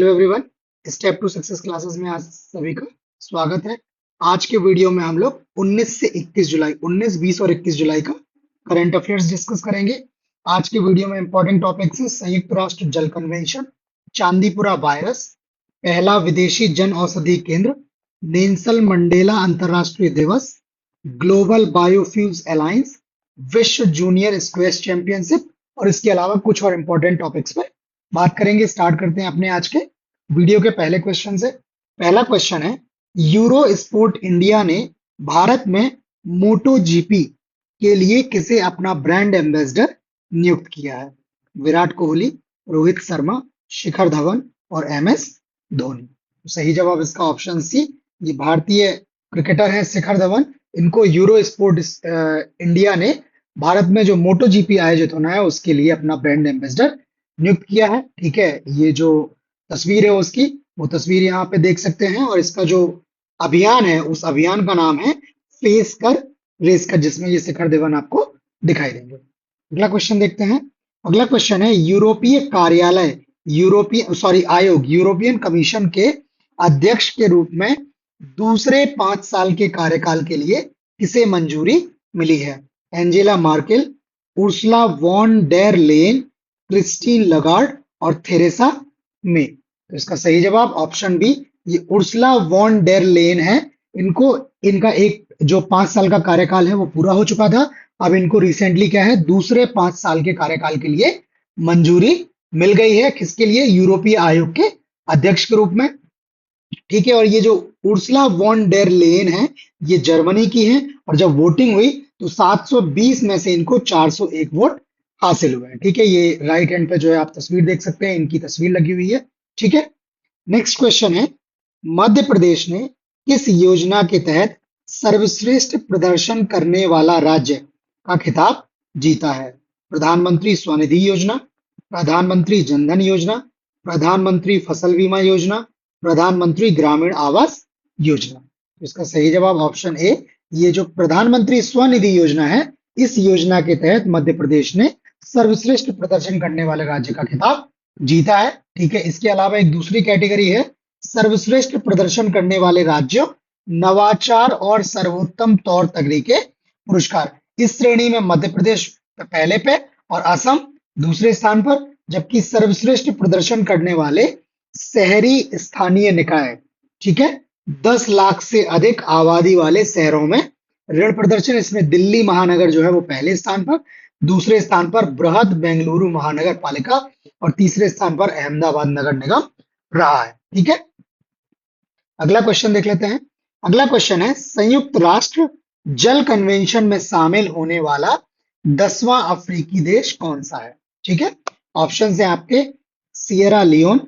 Hello everyone, step to success classes में आज सभी का स्वागत है। आज के वीडियो में हम लोग 19 से 21 जुलाई 19, 20 और 21 जुलाई का करंट अफेयर्स डिस्कस करेंगे। आज के वीडियो में इंपॉर्टेंट टॉपिक्स हैं संयुक्त राष्ट्र जल कन्वेंशन, चांदीपुरा वायरस, पहला विदेशी जन औषधि केंद्र, नेल्सन मंडेला अंतरराष्ट्रीय दिवस, ग्लोबल बायोफ्यूल्स अलायंस, विश्व जूनियर स्क्वैश चैंपियनशिप और इसके अलावा कुछ और इंपॉर्टेंट टॉपिक्स पे बात करेंगे। स्टार्ट करते हैं अपने आज के वीडियो के पहले क्वेश्चन से। पहला क्वेश्चन है, यूरो स्पोर्ट इंडिया ने भारत में मोटो जीपी के लिए किसे अपना ब्रांड एम्बेसडर नियुक्त किया है? विराट कोहली, रोहित शर्मा, शिखर धवन और एमएस धोनी। सही जवाब इसका ऑप्शन सी, ये भारतीय क्रिकेटर हैं शिखर धवन। इनको यूरो स्पोर्ट इंडिया ने भारत में जो मोटो जीपी आयोजित होना है उसके लिए अपना ब्रांड एम्बेसडर नियुक्त किया है। ठीक है, ये जो तस्वीर है उसकी, वो तस्वीर यहाँ पे देख सकते हैं। और इसका जो अभियान है, उस अभियान का नाम है फेस कर रेस कर, जिसमें ये शिखर धवन आपको दिखाई देंगे। अगला क्वेश्चन देखते हैं। अगला क्वेश्चन है, यूरोपीय कार्यालय आयोग यूरोपियन कमीशन के अध्यक्ष के रूप में दूसरे 5 साल के कार्यकाल के लिए किसे मंजूरी मिली है? Angela Merkel, Ursula von der Leyen, Christine Lagarde और थेरेसा मे। तो इसका सही जवाब ऑप्शन बी, ये उर्सुला वॉन डेर लेन है। इनका एक जो 5 साल का कार्यकाल है वो पूरा हो चुका था। अब इनको रिसेंटली क्या है, दूसरे 5 साल के कार्यकाल के लिए मंजूरी मिल गई है। किसके लिए? यूरोपीय आयोग के अध्यक्ष के रूप में। ठीक है, और ये जो उर्सुला वॉन डेर लेन है, ये जर्मनी की है। और जब वोटिंग हुई तो 720 में से इनको 401 वोट हासिल हुए हैं। ठीक है, ये राइट हैंड पे जो है आप तस्वीर देख सकते हैं, इनकी तस्वीर लगी हुई है। ठीक है, नेक्स्ट क्वेश्चन है, मध्य प्रदेश ने किस योजना के तहत सर्वश्रेष्ठ प्रदर्शन करने वाला राज्य का खिताब जीता है? प्रधानमंत्री स्वनिधि योजना, प्रधानमंत्री जनधन योजना, प्रधानमंत्री फसल बीमा योजना, प्रधानमंत्री ग्रामीण आवास योजना। इसका सही जवाब ऑप्शन ए, ये जो प्रधानमंत्री स्वनिधि योजना है, इस योजना के तहत मध्य प्रदेश ने सर्वश्रेष्ठ प्रदर्शन करने वाले राज्य का खिताब जीता है। ठीक है, इसके अलावा एक दूसरी कैटेगरी है सर्वश्रेष्ठ प्रदर्शन करने वाले राज्यों, नवाचार और सर्वोत्तम तौर तरीके पुरस्कार। इस श्रेणी में मध्य प्रदेश पहले पे और असम दूसरे स्थान पर, जबकि सर्वश्रेष्ठ प्रदर्शन करने वाले शहरी स्थानीय निकाय, ठीक है, 10 लाख से अधिक आबादी वाले शहरों में ऋण प्रदर्शन, इसमें दिल्ली महानगर जो है वो पहले स्थान पर, दूसरे स्थान पर बृहद बेंगलुरु महानगर पालिका और तीसरे स्थान पर अहमदाबाद नगर निगम रहा है। ठीक है, अगला क्वेश्चन देख लेते हैं। अगला क्वेश्चन है, संयुक्त राष्ट्र जल कन्वेंशन में शामिल होने वाला 10वां अफ्रीकी देश कौन सा है? ठीक है, ऑप्शन है आपके Sierra Leone,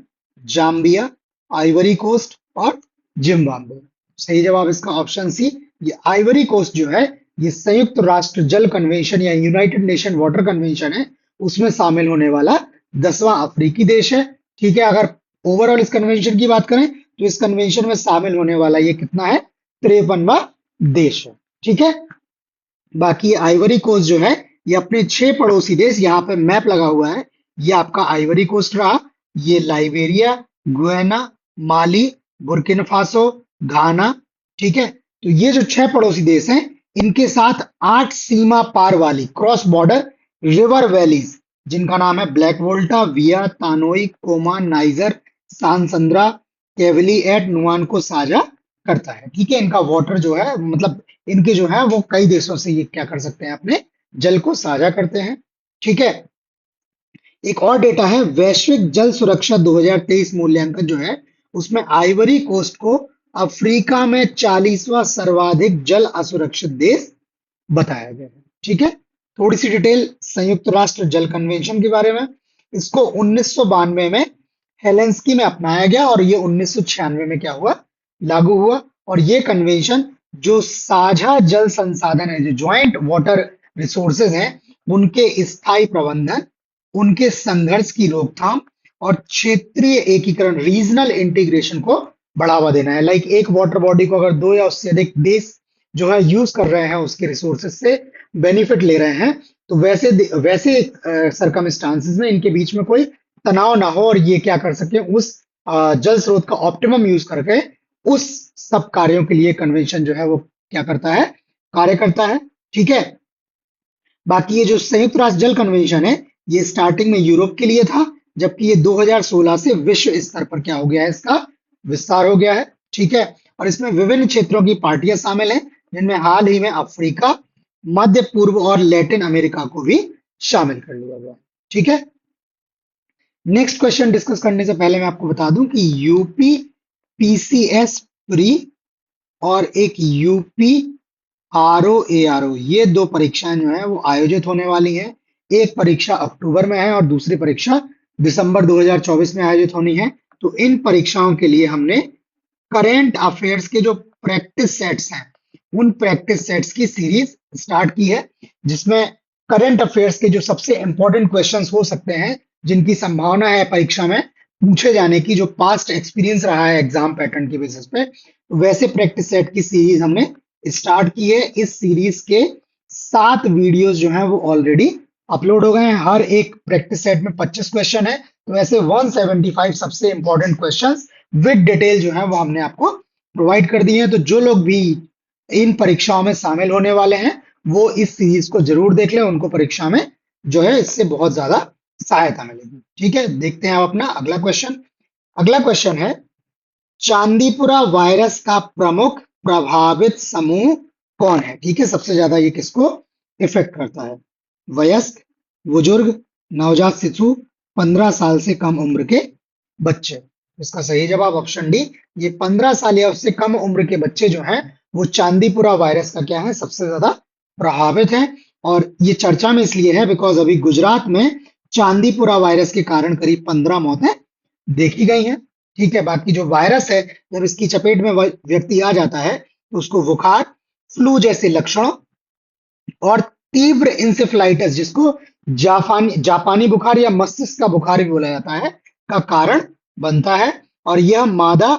Zambia, Ivory Coast और जिम्बाब्वे। सही जवाब इसका ऑप्शन सी, ये आइवरी कोस्ट जो है, ये संयुक्त राष्ट्र जल कन्वेंशन या यूनाइटेड नेशन वाटर कन्वेंशन है, उसमें शामिल होने वाला 10वां अफ्रीकी देश है। ठीक है, अगर ओवरऑल इस कन्वेंशन की बात करें तो इस कन्वेंशन में शामिल होने वाला ये कितना है, 53वां देश है। ठीक है, बाकी आइवरी कोस्ट जो है, ये अपने 6 पड़ोसी देश, यहाँ पे मैप लगा हुआ है, ये आपका आइवरी कोस्ट रहा, ये लाइबेरिया, गुयाना, माली, बुर्किना फासो, घाना। ठीक है, तो ये जो 6 पड़ोसी देश हैं, इनके साथ 8 सीमा पार वाली क्रॉस बॉर्डर रिवर वैलीज, जिनका नाम है ब्लैक वोल्टा, विया, तानोई, कोमा, नाइजर, सांसंद्रा, केवली एट नुआन को साझा करता है। ठीक है, इनका वाटर जो है, मतलब इनके जो है वो कई देशों से ये क्या कर सकते हैं, अपने जल को साझा करते हैं। ठीक है, एक और डेटा है, वैश्विक जल सुरक्षा 2023 मूल्यांकन जो है, उसमें आइवरी कोस्ट को अफ्रीका में 40वां सर्वाधिक जल असुरक्षित देश बताया गया है। ठीक है, थोड़ी सी डिटेल संयुक्त राष्ट्र जल कन्वेंशन के बारे में। इसको 1992 में हेलेंस्की में अपनाया गया और ये 1996 में क्या हुआ, लागू हुआ। और ये कन्वेंशन जो साझा जल संसाधन है, जो ज्वाइंट वाटर रिसोर्सेज हैं, उनके स्थायी प्रबंधन, उनके संघर्ष की रोकथाम और क्षेत्रीय एकीकरण, रीजनल इंटीग्रेशन को बढ़ावा देना है। लाइक एक वाटर बॉडी को अगर 2 या उससे अधिक देश जो है यूज कर रहे हैं, उसके रिसोर्सेज से बेनिफिट ले रहे हैं, तो वैसे वैसे सरकमस्टांसेस में इनके बीच में कोई तनाव ना हो और ये क्या कर सके, उस जल स्रोत का ऑप्टिमम यूज करके उस सब कार्यों के लिए कन्वेंशन जो है वो क्या करता है, कार्य करता है। ठीक है। बाकी ये जो संयुक्त राष्ट्र जल कन्वेंशन है, ये स्टार्टिंग में यूरोप के लिए था, जबकि ये 2016 से विश्व स्तर पर क्या हो गया है, इसका विस्तार हो गया है। ठीक है। और इसमें विभिन्न क्षेत्रों की पार्टियां शामिल हैं, जिनमें हाल ही में अफ्रीका, मध्य पूर्व और लैटिन अमेरिका को भी शामिल कर लिया गया है। ठीक है। नेक्स्ट क्वेश्चन डिस्कस करने से पहले मैं आपको बता दूं कि यूपी पीसीएस प्री और एक यूपी आरओ ये दो परीक्षाएं जो है वो आयोजित होने वाली हैं। एक परीक्षा अक्टूबर में है और दूसरी परीक्षा दिसंबर 2024 में आयोजित होनी है। तो इन परीक्षाओं के लिए हमने करेंट अफेयर्स के जो प्रैक्टिस सेट्स हैं, उन प्रैक्टिस सेट्स की सीरीज स्टार्ट की है, जिसमें करंट अफेयर्स के जो सबसे इंपॉर्टेंट क्वेश्चंस हो सकते हैं, जिनकी संभावना है परीक्षा में पूछे जाने की, जो पास्ट एक्सपीरियंस रहा है एग्जाम पैटर्न की बेसिस पे, वैसे प्रैक्टिस सेट की सीरीज हमने स्टार्ट की है। इस सीरीज के 7 वीडियोस जो हैं वो ऑलरेडी अपलोड हो गए हैं। हर एक प्रैक्टिस सेट में 25 क्वेश्चन है, तो ऐसे 175 सबसे इंपॉर्टेंट क्वेश्चंस विद डिटेल जो है वो हमने आपको प्रोवाइड कर दिए हैं। तो जो लोग भी इन परीक्षाओं में शामिल होने वाले हैं, वो इस सीरीज को जरूर देख लें, उनको परीक्षा में जो है इससे बहुत ज्यादा सहायता मिलेगी। ठीक है। देखते हैं आप अपना अगला क्वेश्चन। अगला क्वेश्चन है, चांदीपुरा वायरस का प्रमुख प्रभावित समूह कौन है? ठीक है। सबसे ज्यादा ये किसको इफेक्ट करता है? वयस्क, बुजुर्ग, नवजात शिशु, 15 साल से कम उम्र के बच्चे। इसका सही जवाब ऑप्शन डी, ये 15 साल या उससे कम उम्र के बच्चे जो हैं वो चांदीपुरा वायरस का क्या है, सबसे ज्यादा प्रभावित है। और ये चर्चा में इसलिए है बिकॉज अभी गुजरात में चांदीपुरा वायरस के कारण करीब 15 मौतें देखी गई हैं। ठीक है। बाकी जो वायरस है, जब इसकी चपेट में व्यक्ति आ जाता है तो उसको बुखार, फ्लू जैसे लक्षणों और तीव्र इंसेफ्लाइटिस, जिसको जापानी बुखार या मस्तिष्क का बुखार भी बोला जाता है, का कारण बनता है। और यह मादा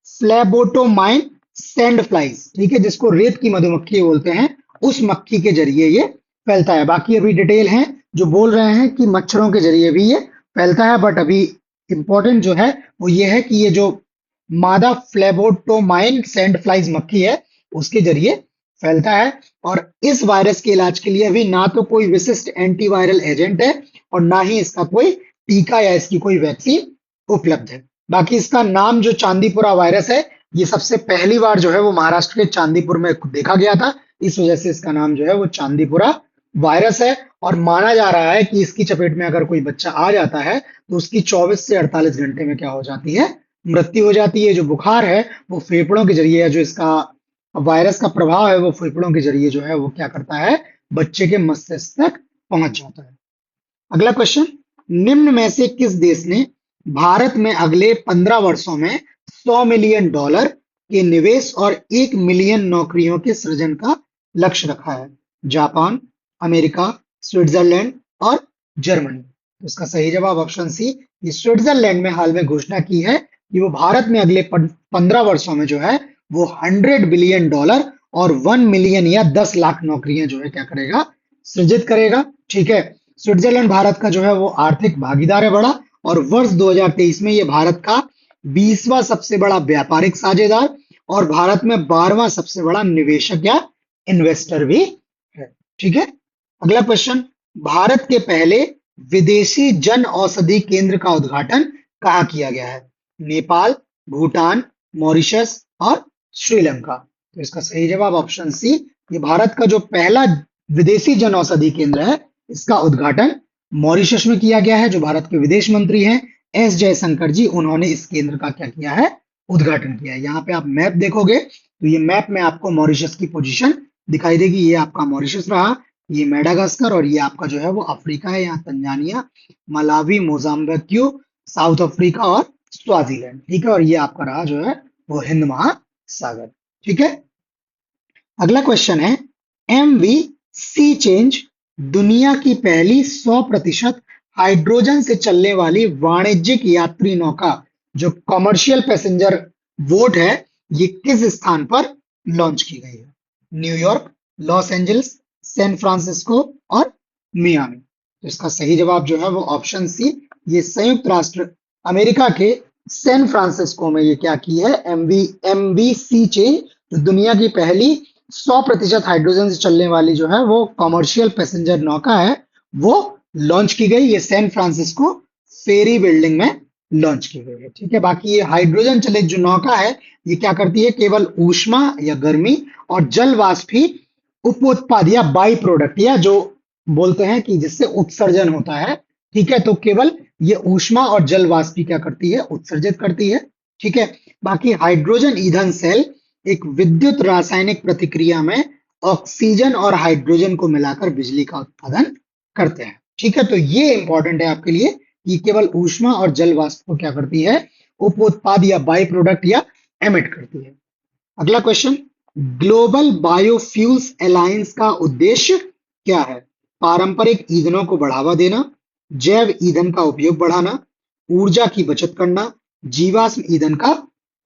फ्लेबोटोमाइन सैंड फ्लाइज, ठीक है, जिसको रेत की मधुमक्खी बोलते हैं, उस मक्खी के जरिए ये फैलता है। बाकी अभी डिटेल है जो बोल रहे हैं कि मच्छरों के जरिए भी ये फैलता है, बट अभी इंपॉर्टेंट जो है वो ये है कि ये जो मादा फ्लेबोटोमाइन सैंड फ्लाइज मक्खी है, उसके जरिए फैलता है। और इस वायरस के इलाज के लिए अभी ना तो कोई विशिष्ट एंटीवायरल एजेंट है और ना ही इसका कोई टीका या इसकी कोई वैक्सीन उपलब्ध है। बाकी इसका नाम जो चांदीपुरा वायरस है, ये सबसे पहली बार जो है वो महाराष्ट्र के चांदीपुर में देखा गया था, इस वजह से इसका नाम जो है वो चांदीपुरा वायरस है। और माना जा रहा है कि इसकी चपेट में अगर कोई बच्चा आ जाता है तो उसकी 24 से 48 घंटे में क्या हो जाती है, मृत्यु हो जाती है। जो बुखार है वो फेफड़ों के जरिए, जो इसका वायरस का प्रभाव है वो फेफड़ों के जरिए जो है वो क्या करता है, बच्चे के मस्तिष्क तक पहुंच जाता है। अगला क्वेश्चन, निम्न में से किस देश ने भारत में अगले 15 वर्षों में $100 मिलियन के निवेश और 1 मिलियन नौकरियों के सृजन का लक्ष्य रखा है? जापान, अमेरिका, स्विट्जरलैंड और जर्मनी। तो इसका सही जवाब ऑप्शन सी, ये स्विट्जरलैंड में हाल में घोषणा की है कि वो भारत में अगले 15 वर्षों में जो है वो $100 बिलियन और 1 मिलियन या 10 लाख नौकरियां जो है क्या करेगा, सृजित करेगा। ठीक है। स्विट्जरलैंड भारत का जो है वो आर्थिक भागीदार है बड़ा, और वर्ष 2023 में ये भारत का 20वां सबसे बड़ा व्यापारिक साझेदार और भारत में 12वां सबसे बड़ा निवेशक या इन्वेस्टर भी है। ठीक है। अगला क्वेश्चन, भारत के पहले विदेशी जन औषधि केंद्र का उद्घाटन कहाँ किया गया है? नेपाल, भूटान, मॉरिशस और श्रीलंका। तो इसका सही जवाब ऑप्शन सी, ये भारत का जो पहला विदेशी जन औषधि केंद्र है, इसका उद्घाटन मॉरिशस में किया गया है। जो भारत के विदेश मंत्री हैं एस जयशंकर जी, उन्होंने इस केंद्र का क्या किया है, उद्घाटन किया है। यहाँ पे आप मैप देखोगे तो ये मैप में आपको मॉरिशस की पोजीशन दिखाई देगी। ये आपका मॉरिशस रहा, ये मेडागास्कर, और ये आपका जो है वो अफ्रीका है। यहाँ Tanzania, Malawi, Mozambique, south Africa और स्वाजीलैंड। ठीक है। और ये आपका रहा जो है वो हिंद महासागर। ठीक है। अगला क्वेश्चन है, एमवी सी चेंज दुनिया की पहली 100% हाइड्रोजन से चलने वाली वाणिज्यिक यात्री नौका, जो कमर्शियल पैसेंजर बोट है, ये किस स्थान पर लॉन्च की गई है? New York, Los Angeles, San Francisco और मियामी। तो इसका सही जवाब जो है वो ऑप्शन सी, ये संयुक्त राष्ट्र अमेरिका के सैन फ्रांसिस्को में ये क्या की है, एमवीसी चेन, जो दुनिया की पहली 100% हाइड्रोजन से चलने वाली जो है वो कमर्शियल पैसेंजर नौका है, वो लॉन्च की गई। ये सैन फ्रांसिस्को फेरी बिल्डिंग में लॉन्च की गई है। ठीक है, बाकी ये हाइड्रोजन चलित जो नौका है, ये क्या करती है, केवल ऊष्मा या गर्मी और जल वाष्प ही उप उत्पाद या बाई प्रोडक्ट, या जो बोलते हैं कि जिससे उत्सर्जन होता है, ठीक है, तो केवल ये ऊष्मा और जल वाष्प ही क्या करती है, उत्सर्जित करती है। ठीक है, बाकी हाइड्रोजन ईंधन सेल एक विद्युत रासायनिक प्रतिक्रिया में ऑक्सीजन और हाइड्रोजन को मिलाकर बिजली का उत्पादन करते हैं। ठीक है, तो ये इंपॉर्टेंट है आपके लिए कि केवल ऊष्मा और जल वाष्प को क्या करती है, उप उत्पाद या बाई प्रोडक्ट या एमिट करती है। अगला क्वेश्चन, ग्लोबल बायोफ्यूल्स अलायंस का उद्देश्य क्या है? पारंपरिक ईंधनों को बढ़ावा देना, जैव ईंधन का उपयोग बढ़ाना, ऊर्जा की बचत करना, जीवाश्म ईंधन का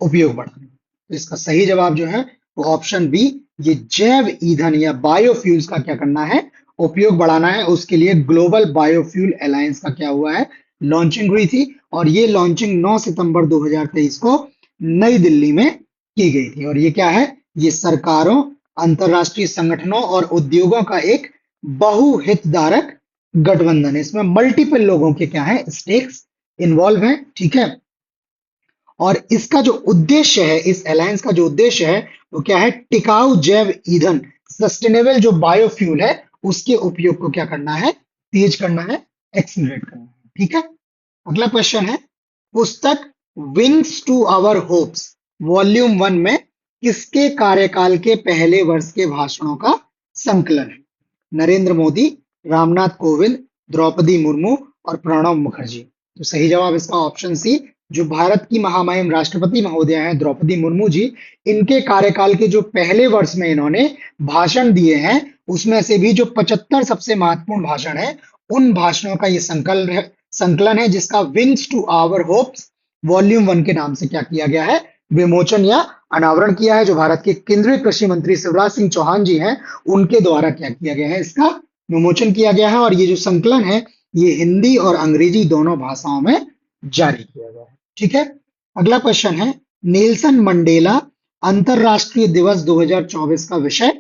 उपयोग बढ़ाना। तो इसका सही जवाब जो है वो ऑप्शन बी, ये जैव ईंधन या बायोफ्यूल्स का क्या करना है, उपयोग बढ़ाना है। उसके लिए ग्लोबल बायोफ्यूल अलायंस का क्या हुआ है, लॉन्चिंग हुई थी, और ये लॉन्चिंग 9 सितंबर 2023 को नई दिल्ली में की गई थी। और ये क्या है, ये सरकारों, अंतरराष्ट्रीय संगठनों और उद्योगों का एक बहुहितधारक गठबंधन है। इसमें मल्टीपल लोगों के क्या है, स्टेक्स इन्वॉल्व हैं। ठीक है, और इसका जो उद्देश्य है, इस अलायंस का जो उद्देश्य है वो क्या है, टिकाऊ जैव ईंधन, सस्टेनेबल जो बायोफ्यूल है उसके उपयोग को क्या करना है, तेज करना है, एक्सीलरेट करना है। ठीक है, अगला क्वेश्चन है, पुस्तक Wings to Our Hopes volume 1 में किसके कार्यकाल के पहले वर्ष के भाषणों का संकलन है? नरेंद्र मोदी, रामनाथ कोविंद, द्रौपदी मुर्मू और प्रणब मुखर्जी। तो सही जवाब इसका ऑप्शन सी, जो भारत की महामहिम राष्ट्रपति महोदया हैं द्रौपदी मुर्मू जी, इनके कार्यकाल के जो पहले वर्ष में इन्होंने भाषण दिए हैं, उसमें से भी जो 75 सबसे महत्वपूर्ण भाषण है, उन भाषणों का ये संकलन है, जिसका Wings to Our Hopes volume 1 के नाम से क्या किया गया है, विमोचन या अनावरण किया है, जो भारत के केंद्रीय कृषि मंत्री शिवराज सिंह चौहान जी हैं, उनके द्वारा क्या किया गया है, इसका विमोचन किया गया है। और ये जो संकलन है, ये हिंदी और अंग्रेजी दोनों भाषाओं में जारी किया गया है। ठीक है, अगला क्वेश्चन है, नेल्सन मंडेला अंतरराष्ट्रीय दिवस 2024 का विषय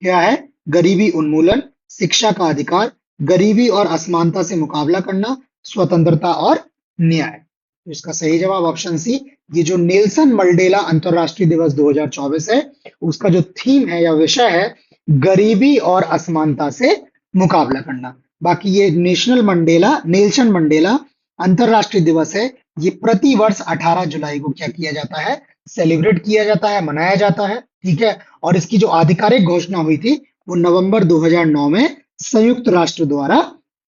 क्या है? गरीबी उन्मूलन, शिक्षा का अधिकार, गरीबी और असमानता से मुकाबला करना, स्वतंत्रता और न्याय। तो इसका सही जवाब ऑप्शन सी, ये जो नेल्सन मंडेला अंतरराष्ट्रीय दिवस 2024 है, उसका जो थीम है या विषय है, गरीबी और असमानता से मुकाबला करना। बाकी ये नेल्सन मंडेला अंतरराष्ट्रीय दिवस है, ये प्रति वर्ष 18 जुलाई को क्या किया जाता है, सेलिब्रेट किया जाता है, मनाया जाता है। ठीक है, और इसकी जो आधिकारिक घोषणा हुई थी वो नवंबर 2009 में संयुक्त राष्ट्र द्वारा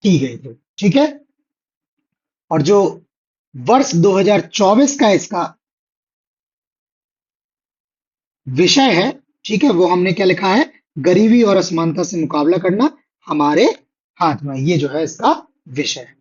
की गई थी। ठीक है, और जो वर्ष 2024 का इसका विषय है, ठीक है, वो हमने क्या लिखा है, गरीबी और असमानता से मुकाबला करना हमारे हाथ में, ये जो है इसका विषय है।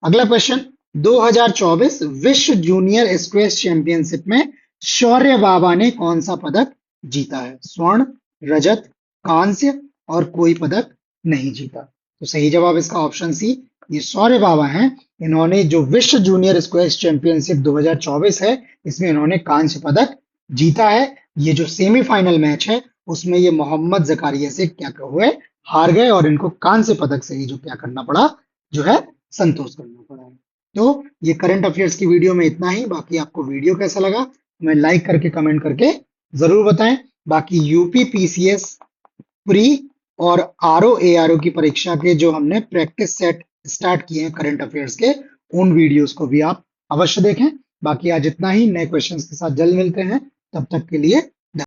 अगला क्वेश्चन, 2024 विश्व जूनियर स्क्वैश चैंपियनशिप में शौर्य बाबा ने कौन सा पदक जीता है? स्वर्ण, रजत, कांस्य और कोई पदक नहीं जीता। तो सही जवाब इसका ऑप्शन सी, ये शौर्य बाबा हैं। इन्होंने जो विश्व जूनियर स्क्वैश चैंपियनशिप 2024 है, इसमें इन्होंने कांस्य पदक जीता है। ये जो सेमीफाइनल मैच है, उसमें ये मोहम्मद जकारिया से क्या हुए, हार गए, और इनको कांस्य पदक से ही जो क्या करना पड़ा, जो है संतोष करना पड़ा है। तो ये करंट अफेयर्स की वीडियो में इतना ही। बाकी आपको वीडियो कैसा लगा हमें लाइक करके कमेंट करके जरूर बताएं। बाकी यूपी पीसीएस प्री और आरओ एआरओ की परीक्षा के जो हमने प्रैक्टिस सेट स्टार्ट किए हैं करंट अफेयर्स के, उन वीडियोस को भी आप अवश्य देखें। बाकी आज इतना ही, नए क्वेश्चंस के साथ जल्द मिलते हैं, तब तक के लिए